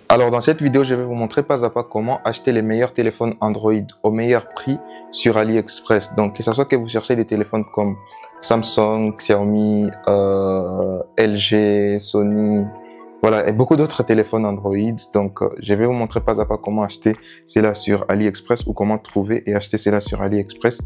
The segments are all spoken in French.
Alors dans cette vidéo, je vais vous montrer pas à pas comment acheter les meilleurs téléphones Android au meilleur prix sur AliExpress. Donc que ce soit que vous cherchez des téléphones comme Samsung, Xiaomi, LG, Sony, voilà, et beaucoup d'autres téléphones Android. Donc je vais vous montrer pas à pas comment acheter cela sur AliExpress ou comment trouver et acheter cela sur AliExpress.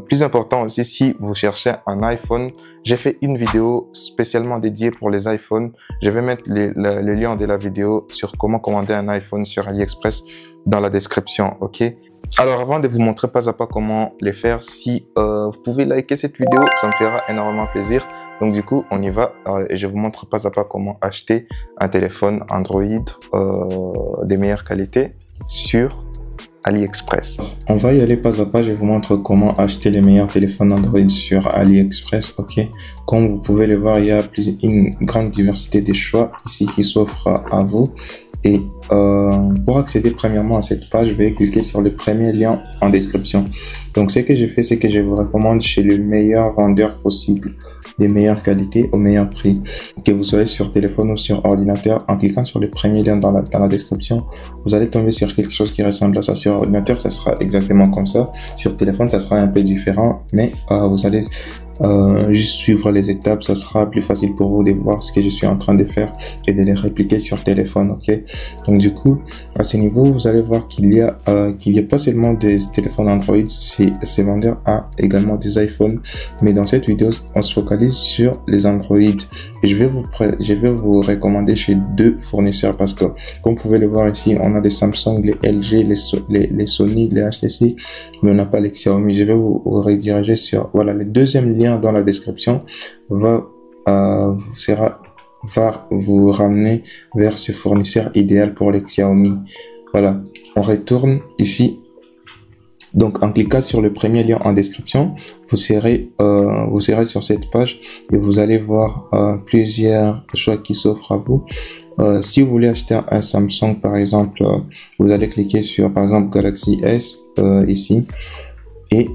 Plus important aussi, si vous cherchez un iPhone, j'ai fait une vidéo spécialement dédiée pour les iPhones. Je vais mettre le lien de la vidéo sur comment commander un iPhone sur AliExpress dans la description, ok? Alors avant de vous montrer pas à pas comment les faire, si vous pouvez liker cette vidéo, ça me fera énormément plaisir. Donc du coup, on y va et je vous montre pas à pas comment acheter un téléphone Android de meilleure qualité sur AliExpress. On va y aller pas à pas, je vous montre comment acheter les meilleurs téléphones Android sur AliExpress, ok? Comme vous pouvez le voir, il y a une grande diversité de choix ici qui s'offrent à vous. Et pour accéder premièrement à cette page, je vais cliquer sur le premier lien en description. Donc ce que je fais, c'est que je vous recommande chez le meilleur vendeur possible, des meilleures qualités au meilleur prix. Que vous soyez sur téléphone ou sur ordinateur, en cliquant sur le premier lien dans la description, vous allez tomber sur quelque chose qui ressemble à ça. Sur ordinateur, ça sera exactement comme ça. Sur téléphone, ça sera un peu différent, mais vous allez juste suivre les étapes. Ça sera plus facile pour vous de voir ce que je suis en train de faire et de les répliquer sur téléphone, ok? Donc du coup, à ce niveau, vous allez voir qu'il y a pas seulement des téléphones Android, ces vendeurs a également des iPhones. Mais dans cette vidéo, on se focalise sur les Android et je vais vous recommander chez deux fournisseurs parce que comme vous pouvez le voir ici, on a les Samsung, les LG, les Sony, les HTC, mais on n'a pas les Xiaomi. Je vais vous rediriger sur, voilà, le deuxième lien dans la description va vous ramener vers ce fournisseur idéal pour les Xiaomi. Voilà, on retourne ici. Donc en cliquant sur le premier lien en description, vous serez sur cette page et vous allez voir plusieurs choix qui s'offrent à vous. Si vous voulez acheter un Samsung par exemple, vous allez cliquer sur par exemple Galaxy S ici et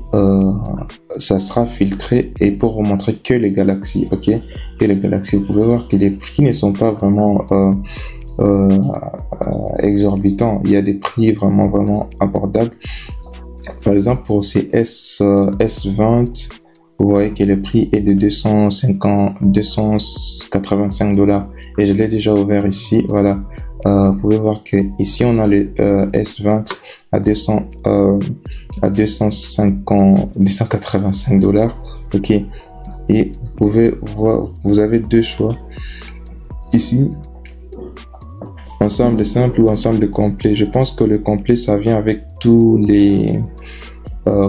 ça sera filtré et pour vous montrer que les Galaxy, ok? Et les Galaxy, vous pouvez voir que les prix ne sont pas vraiment exorbitants. Il y a des prix vraiment abordables. Par exemple, pour ces S20, vous voyez que le prix est de 285 $. Et je l'ai déjà ouvert ici. Voilà. Vous pouvez voir que ici on a le S20 à 285 $. Ok. Et vous pouvez voir, vous avez deux choix ici. Ensemble simple ou ensemble complet. Je pense que le complet, ça vient avec tous les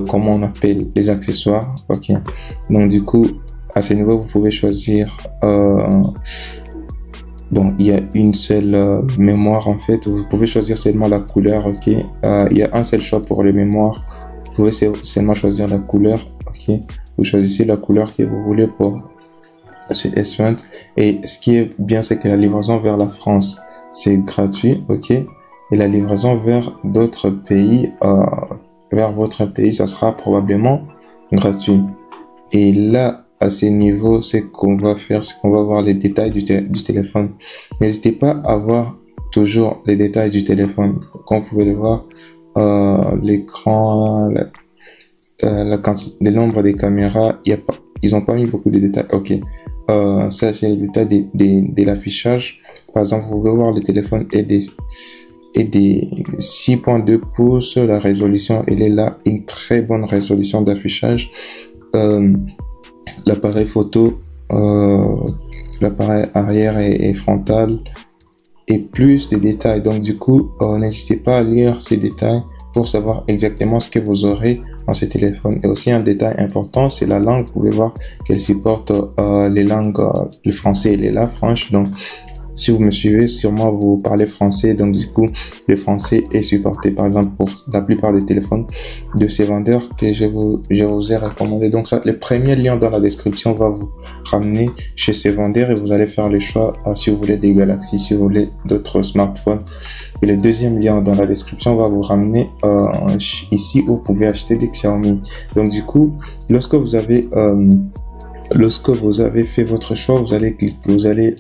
comment on appelle, les accessoires, ok? Donc du coup, à ce niveau, vous pouvez choisir bon, il y a une seule mémoire en fait, vous pouvez choisir seulement la couleur, ok? Il y a un seul choix pour les mémoires, vous pouvez seulement choisir la couleur, ok? Vous choisissez la couleur que vous voulez pour ce S20 et ce qui est bien, c'est que la livraison vers la France, c'est gratuit, ok? Et la livraison vers d'autres pays, vers votre pays, ça sera probablement gratuit. Et là, à ce niveau, ce qu'on va faire, c'est qu'on va voir les détails du téléphone. N'hésitez pas à voir toujours les détails du téléphone. Comme vous pouvez le voir, l'écran, la quantité, le nombre des caméras, ils n'ont pas mis beaucoup de détails, ok? Ça, c'est le détail de l'affichage. Par exemple, vous pouvez voir le téléphone et des 6.2 pouces. La résolution, elle est là, une très bonne résolution d'affichage. L'appareil photo, l'appareil arrière et frontal et plus de détails. Donc du coup, n'hésitez pas à lire ces détails pour savoir exactement ce que vous aurez dans ce téléphone. Et aussi un détail important, c'est la langue. Vous pouvez voir qu'elle supporte les langues, le français et la franche. Donc si vous me suivez, sûrement vous parlez français, donc du coup le français est supporté par exemple pour la plupart des téléphones de ces vendeurs que je vous ai recommandé. Donc ça, le premier lien dans la description va vous ramener chez ces vendeurs et vous allez faire le choix si vous voulez des Galaxy, si vous voulez d'autres smartphones. Et le deuxième lien dans la description va vous ramener ici où vous pouvez acheter des Xiaomi. Donc du coup, lorsque vous avez lorsque vous avez fait votre choix, vous allez cliquer, vous allez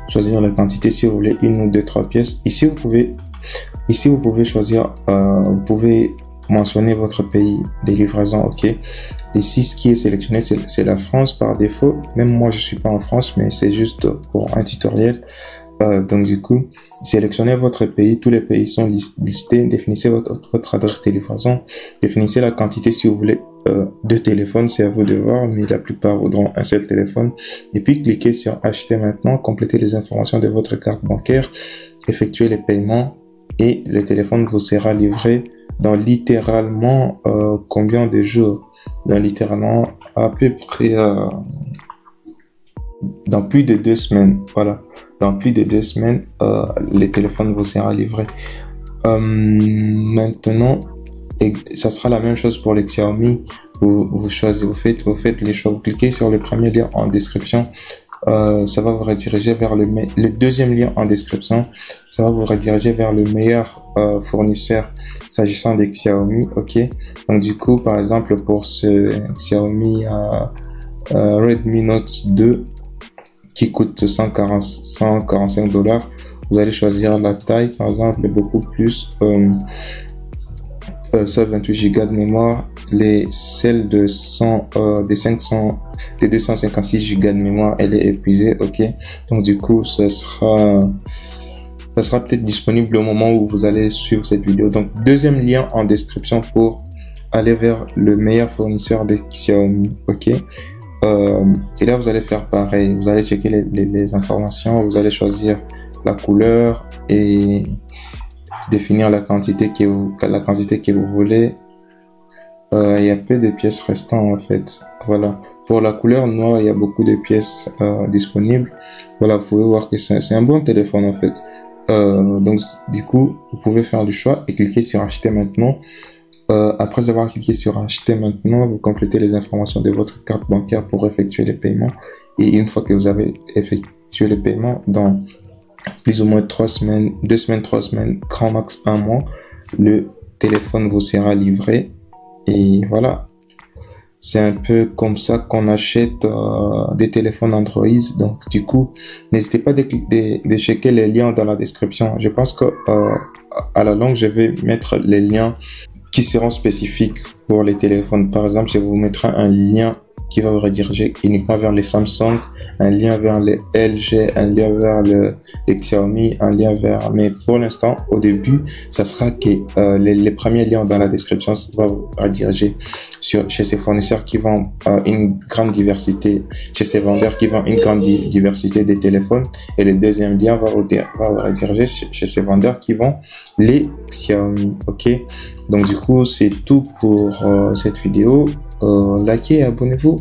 choisir la quantité si vous voulez une ou deux, trois pièces. Ici vous pouvez choisir, vous pouvez mentionner votre pays de livraison, ok. Ici, ce qui est sélectionné, c'est la France par défaut. Même moi, je suis pas en France, mais c'est juste pour un tutoriel. Donc du coup, sélectionnez votre pays, tous les pays sont listés, définissez votre adresse de livraison, définissez la quantité si vous voulez deux téléphones, c'est à vous de voir, mais la plupart voudront un seul téléphone. Et puis cliquez sur acheter maintenant, complétez les informations de votre carte bancaire, effectuez les paiements et le téléphone vous sera livré dans littéralement combien de jours? Dans littéralement à peu près dans plus de 2 semaines, voilà. Dans plus de 2 semaines, le téléphone vous sera livré. Maintenant, ça sera la même chose pour les Xiaomi. Vous choisissez, vous faites les choix. Vous cliquez sur le premier lien en description. Ça va vous rediriger vers le deuxième lien en description. Ça va vous rediriger vers le meilleur fournisseur s'agissant des Xiaomi. Ok. Donc du coup, par exemple, pour ce Xiaomi Redmi Note 2 qui coûte 145 $, vous allez choisir la taille, par exemple, beaucoup plus, seul 28 Go de mémoire, celle de 256 Go de mémoire, elle est épuisée, ok. Donc du coup, ça sera peut-être disponible au moment où vous allez suivre cette vidéo. Donc deuxième lien en description pour aller vers le meilleur fournisseur des Xiaomi, ok. Et là, vous allez faire pareil. Vous allez checker les informations. Vous allez choisir la couleur et définir la quantité que vous voulez. Il y a peu de pièces restantes en fait. Voilà. Pour la couleur noire, il y a beaucoup de pièces disponibles. Voilà, vous pouvez voir que c'est un bon téléphone en fait. Donc, du coup, vous pouvez faire du choix et cliquer sur acheter maintenant. Après avoir cliqué sur acheter maintenant, vous complétez les informations de votre carte bancaire pour effectuer les paiements. Et une fois que vous avez effectué le paiement, dans plus ou moins 3 semaines, 2 semaines, 3 semaines, grand max 1 mois, le téléphone vous sera livré. Et voilà. C'est un peu comme ça qu'on achète des téléphones Android. Donc du coup, n'hésitez pas de checker les liens dans la description. Je pense que à la longue, je vais mettre les liens qui seront spécifiques pour les téléphones. Par exemple, je vous mettrai un lien qui va vous rediriger uniquement vers les Samsung, un lien vers les LG, un lien vers les Xiaomi, un lien vers... Mais pour l'instant, au début, ça sera que les premiers liens dans la description vont vous rediriger chez ces fournisseurs qui vendent une grande diversité, chez ces vendeurs qui vendent une grande diversité des téléphones. Et le deuxième lien va vous rediriger chez ces vendeurs qui vendent les Xiaomi. Ok. Donc du coup, c'est tout pour cette vidéo. Likez et abonnez-vous.